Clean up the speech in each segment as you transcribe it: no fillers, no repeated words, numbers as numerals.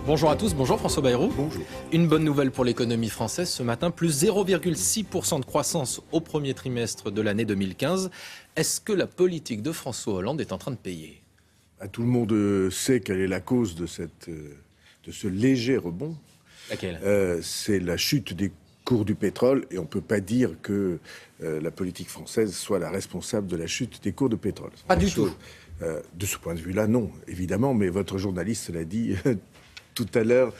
Bonjour à tous, bonjour François Bayrou. Bonjour. Une bonne nouvelle pour l'économie française ce matin, plus 0,6% de croissance au premier trimestre de l'année 2015. Est-ce que la politique de François Hollande est en train de payer ? Tout le monde sait quelle est la cause de ce léger rebond. Laquelle ? C'est la chute des cours du pétrole et on ne peut pas dire que la politique française soit la responsable de la chute des cours de pétrole. Pas du tout. De ce point de vue-là, non, évidemment, mais votre journaliste l'a dit tout à l'heure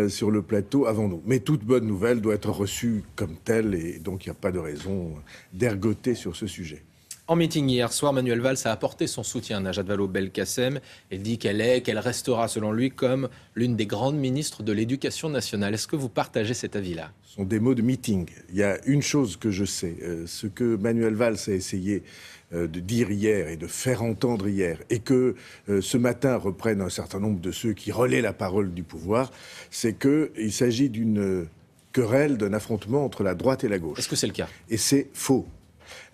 sur le plateau avant nous. Mais toute bonne nouvelle doit être reçue comme telle et donc il n'y a pas de raison d'ergoter sur ce sujet. En meeting hier soir, Manuel Valls a apporté son soutien à Najat Vallaud-Belkacem et dit qu'elle restera selon lui comme l'une des grandes ministres de l'Éducation nationale. Est-ce que vous partagez cet avis-là ? Ce sont des mots de meeting. Il y a une chose que je sais, ce que Manuel Valls a essayé de dire hier et de faire entendre hier, et que ce matin reprennent un certain nombre de ceux qui relaient la parole du pouvoir, c'est qu'il s'agit d'une querelle, d'un affrontement entre la droite et la gauche. Est-ce que c'est le cas ? Et c'est faux.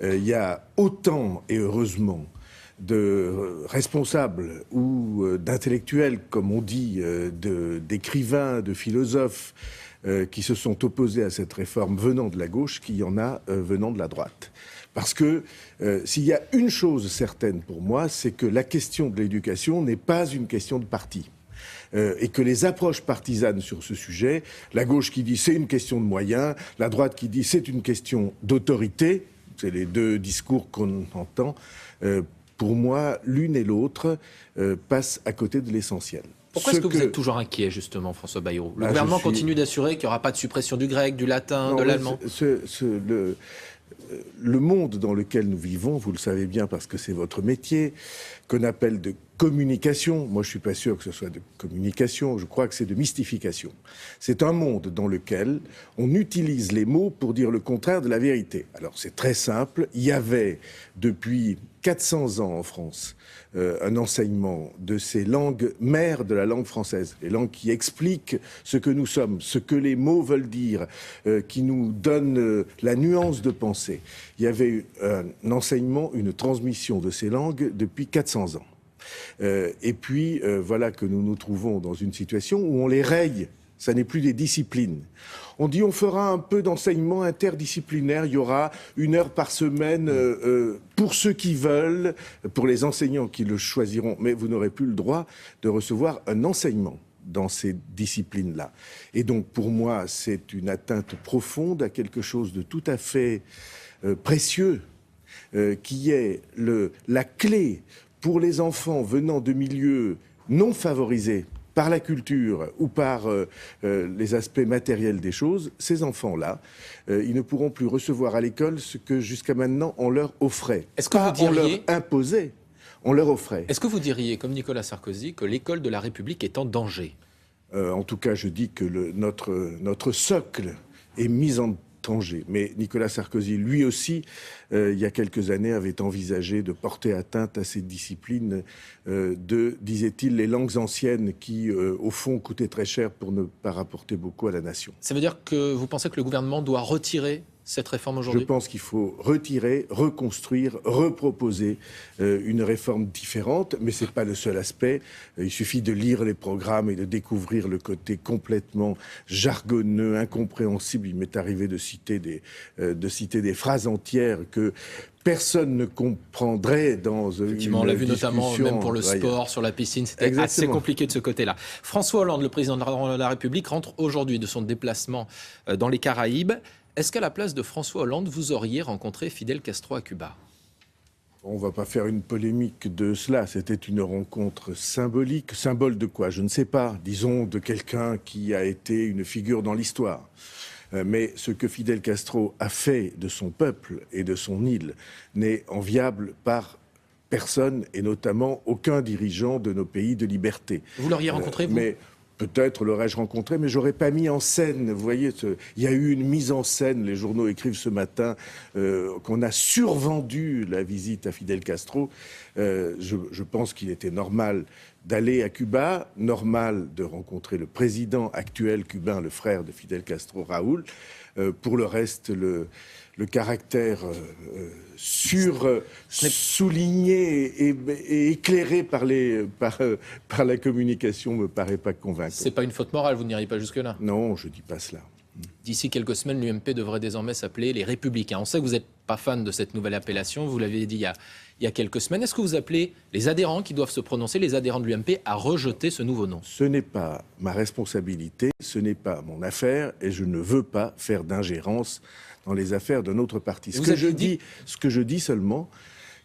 Il y a autant, et heureusement, de responsables ou d'intellectuels, comme on dit, d'écrivains, de philosophes, qui se sont opposés à cette réforme venant de la gauche qu'il y en a venant de la droite. Parce que s'il y a une chose certaine pour moi, c'est que la question de l'éducation n'est pas une question de parti. Et que les approches partisanes sur ce sujet, la gauche qui dit c'est une question de moyens, la droite qui dit c'est une question d'autorité, c'est les deux discours qu'on entend, pour moi, l'une et l'autre passent à côté de l'essentiel. Pourquoi est-ce que vous êtes toujours inquiet, justement, François Bayrou ? Le gouvernement continue d'assurer qu'il n'y aura pas de suppression du grec, du latin, de l'allemand. Le monde dans lequel nous vivons, vous le savez bien parce que c'est votre métier, qu'on appelle de communication, moi je ne suis pas sûr que ce soit de communication, je crois que c'est de mystification. C'est un monde dans lequel on utilise les mots pour dire le contraire de la vérité. Alors c'est très simple, il y avait depuis 400 ans en France un enseignement de ces langues mères de la langue française, les langues qui expliquent ce que nous sommes, ce que les mots veulent dire, qui nous donnent la nuance de pensée. Il y avait eu un enseignement, une transmission de ces langues depuis 400 ans. Et puis, voilà que nous nous trouvons dans une situation où on les raye. Ça n'est plus des disciplines. On dit on fera un peu d'enseignement interdisciplinaire, il y aura 1 heure par semaine pour ceux qui veulent, pour les enseignants qui le choisiront, mais vous n'aurez plus le droit de recevoir un enseignement dans ces disciplines-là. Et donc pour moi, c'est une atteinte profonde à quelque chose de tout à fait précieux, qui est la clé pour les enfants venant de milieux non favorisés par la culture ou par les aspects matériels des choses, ces enfants-là, ils ne pourront plus recevoir à l'école ce que jusqu'à maintenant on leur offrait. Est-ce que vous diriez... on leur imposait, on leur offrait. Est-ce que vous diriez, comme Nicolas Sarkozy, que l'école de la République est en danger ? En tout cas, je dis que notre socle est mis en danger. Mais Nicolas Sarkozy, lui aussi, il y a quelques années, avait envisagé de porter atteinte à ces disciplines disait-il, les langues anciennes qui, au fond, coûtaient très cher pour ne pas rapporter beaucoup à la nation. Ça veut dire que vous pensez que le gouvernement doit retirer cette réforme aujourd'hui ? Je pense qu'il faut retirer, reconstruire, reproposer une réforme différente, mais ce n'est pas le seul aspect. Il suffit de lire les programmes et de découvrir le côté complètement jargonneux, incompréhensible. Il m'est arrivé de citer des phrases entières que personne ne comprendrait dans Effectivement, on l'a vu notamment même pour le sport, sur la piscine, c'était assez compliqué de ce côté-là. François Hollande, le président de la République, rentre aujourd'hui de son déplacement dans les Caraïbes. Est-ce qu'à la place de François Hollande, vous auriez rencontré Fidel Castro à Cuba ? On ne va pas faire une polémique de cela. C'était une rencontre symbolique. Symbole de quoi ? Je ne sais pas. Disons de quelqu'un qui a été une figure dans l'histoire. Mais ce que Fidel Castro a fait de son peuple et de son île n'est enviable par personne, et notamment aucun dirigeant de nos pays de liberté. Vous l'auriez rencontré, vous ? Peut-être l'aurais-je rencontré, mais j'aurais pas mis en scène. Vous voyez, il y a eu une mise en scène. Les journaux écrivent ce matin qu'on a survendu la visite à Fidel Castro. Je pense qu'il était normal d'aller à Cuba, normal de rencontrer le président actuel cubain, le frère de Fidel Castro, Raúl. Pour le reste, le caractère souligné et éclairé par la communication me paraît pas convaincant. C'est pas une faute morale, vous n'iriez pas jusque-là? Non, je dis pas cela. D'ici quelques semaines, l'UMP devrait désormais s'appeler les Républicains. On sait que vous n'êtes pas fan de cette nouvelle appellation, vous l'avez dit il y a quelques semaines. Est-ce que vous appelez les adhérents qui doivent se prononcer, les adhérents de l'UMP, à rejeter ce nouveau nom? Ce n'est pas ma responsabilité, ce n'est pas mon affaire, et je ne veux pas faire d'ingérence dans les affaires de notre parti. Ce que je dis seulement,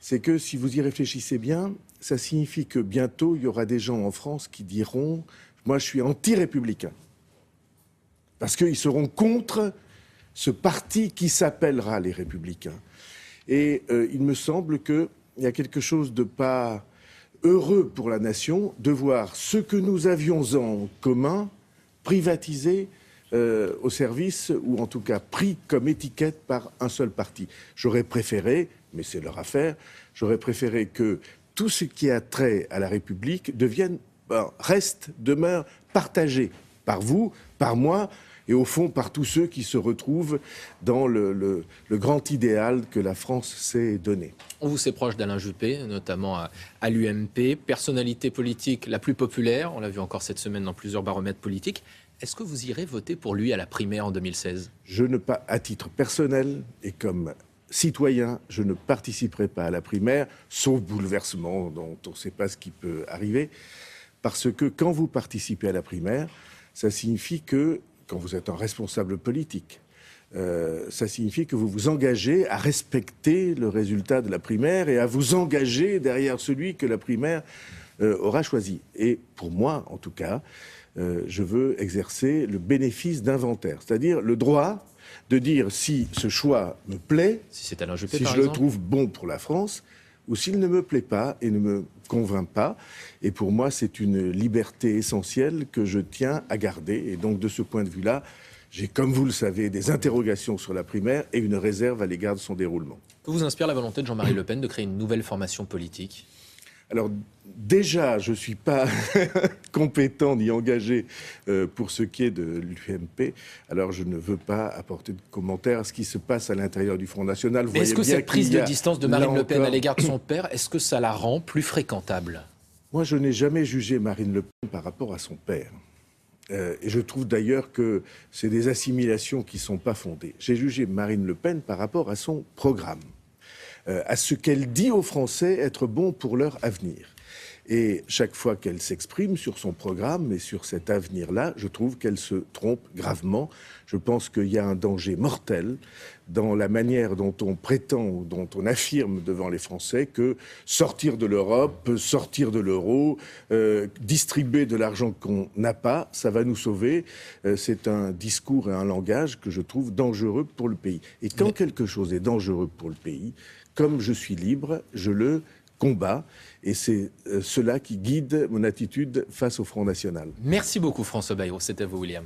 c'est que si vous y réfléchissez bien, ça signifie que bientôt, il y aura des gens en France qui diront « moi, je suis anti-républicain ». Parce qu'ils seront contre ce parti qui s'appellera les Républicains. Et il me semble qu'il y a quelque chose de pas heureux pour la nation de voir ce que nous avions en commun privatisé au service, ou en tout cas pris comme étiquette par un seul parti. J'aurais préféré, mais c'est leur affaire, j'aurais préféré que tout ce qui a trait à la République demeure partagé par vous, par moi, et au fond par tous ceux qui se retrouvent dans le grand idéal que la France s'est donné. On vous sait proche d'Alain Juppé, notamment à l'UMP, personnalité politique la plus populaire, on l'a vu encore cette semaine dans plusieurs baromètres politiques. Est-ce que vous irez voter pour lui à la primaire en 2016 ? Je ne pas, à titre personnel et comme citoyen, je ne participerai pas à la primaire, sauf bouleversement dont on ne sait pas ce qui peut arriver, parce que quand vous participez à la primaire, ça signifie que quand vous êtes un responsable politique, ça signifie que vous vous engagez à respecter le résultat de la primaire et à vous engager derrière celui que la primaire aura choisi. Et pour moi, en tout cas, je veux exercer le bénéfice d'inventaire, c'est-à-dire le droit de dire si ce choix me plaît, si c'est Alain Juppé, si je le trouve bon pour la France, ou s'il ne me plaît pas et ne me convainc pas. Et pour moi, c'est une liberté essentielle que je tiens à garder. Et donc, de ce point de vue-là, j'ai, comme vous le savez, des interrogations sur la primaire et une réserve à l'égard de son déroulement. Que vous inspire la volonté de Jean-Marie Le Pen de créer une nouvelle formation politique ? Alors, déjà, je ne suis pas compétent ni engagé pour ce qui est de l'UMP. Alors, je ne veux pas apporter de commentaires à ce qui se passe à l'intérieur du Front National. Est-ce que cette prise de distance de Marine Le Pen à l'égard de son père, est-ce que ça la rend plus fréquentable ? Moi, je n'ai jamais jugé Marine Le Pen par rapport à son père. Et je trouve d'ailleurs que c'est des assimilations qui ne sont pas fondées. J'ai jugé Marine Le Pen par rapport à son programme, à ce qu'elle dit aux Français être bon pour leur avenir. Et chaque fois qu'elle s'exprime sur son programme et sur cet avenir-là, je trouve qu'elle se trompe gravement. Je pense qu'il y a un danger mortel dans la manière dont on prétend, dont on affirme devant les Français que sortir de l'Europe, sortir de l'euro, distribuer de l'argent qu'on n'a pas, ça va nous sauver. C'est un discours et un langage que je trouve dangereux pour le pays. Et quand quelque chose est dangereux pour le pays, comme je suis libre, je le combat. Et c'est cela qui guide mon attitude face au Front National. Merci beaucoup François Bayrou, c'était à vous William.